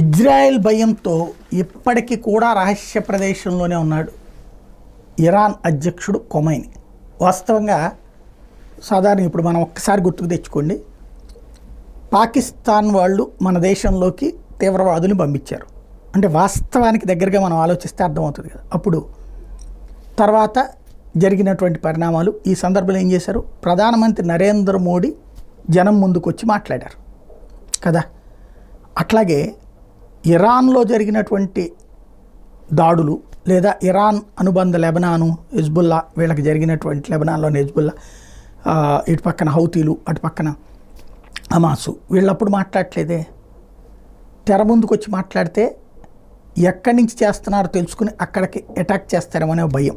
Israel భయంతో ఇప్పటికీ కూడా రహస్య ప్రదేశంలోనే ఉన్నాడు ఇరాన్ అధ్యక్షుడు ఖొమైనీ. వాస్తవంగా సాధారణ ఇప్పుడు మనం ఒక్కసారి గుర్తుకు తెచ్చుకోండి, పాకిస్తాన్ వాళ్ళు మన దేశంలోకి తీవ్రవాదులు పంపించారు అంటే వాస్తవానికి దగ్గరగా మనం ఆలోచిస్తే అర్థమవుతుంది కదా. అప్పుడు తర్వాత జరిగినటువంటి పరిణామాలు ఈ సందర్భంలో ఏం చేశారు, ప్రధానమంత్రి నరేంద్ర మోడీ జనం ముందుకు వచ్చి మాట్లాడారు కదా. అట్లాగే ఇరాన్లో జరిగినటువంటి దాడులు లేదా ఇరాన్ అనుబంధ లెబనాను హిజ్బుల్లా వీళ్ళకి జరిగినటువంటి లెబనాన్లోని హిజ్బుల్లా, ఇటు పక్కన హౌతీలు అటు పక్కన హమాసు వీళ్ళప్పుడు మాట్లాడట్లేదే. తెర ముందుకు వచ్చి మాట్లాడితే ఎక్కడి నుంచి చేస్తున్నారో తెలుసుకుని అక్కడికి అటాక్ చేస్తారేమనే భయం.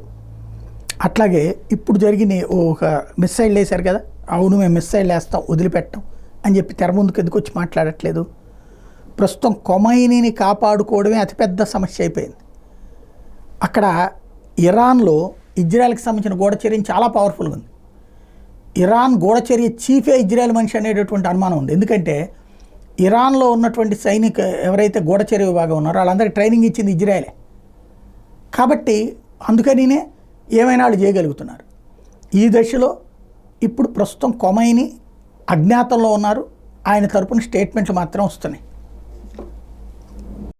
అట్లాగే ఇప్పుడు జరిగిన ఒక మిస్సైల్ వేశారు కదా, అవును మేము మిస్సైల్ వేస్తాం వదిలిపెట్టాం అని చెప్పి తెర ముందుకు ఎందుకు వచ్చి మాట్లాడట్లేదు. ప్రస్తుతం ఖొమైనీని కాపాడుకోవడమే అతిపెద్ద సమస్య అయిపోయింది. అక్కడ ఇరాన్లో ఇజ్రాయెల్కి సంబంధించిన గూఢచర్యం చాలా పవర్ఫుల్గా ఉంది. ఇరాన్ గూఢచర్య చీఫే ఇజ్రాయెల్ మనిషి అనేటటువంటి అనుమానం ఉంది. ఎందుకంటే ఇరాన్లో ఉన్నటువంటి సైనిక ఎవరైతే గూఢచర్య విభాగం ఉన్నారో వాళ్ళందరికీ ట్రైనింగ్ ఇచ్చింది ఇజ్రాయెలే. కాబట్టి అందుకనినే ఏమైనా వాళ్ళు చేయగలుగుతున్నారు. ఈ దశలో ఇప్పుడు ప్రస్తుతం ఖొమైనీ అజ్ఞాతంలో ఉన్నారు. ఆయన తరపున స్టేట్మెంట్లు మాత్రం వస్తున్నాయి.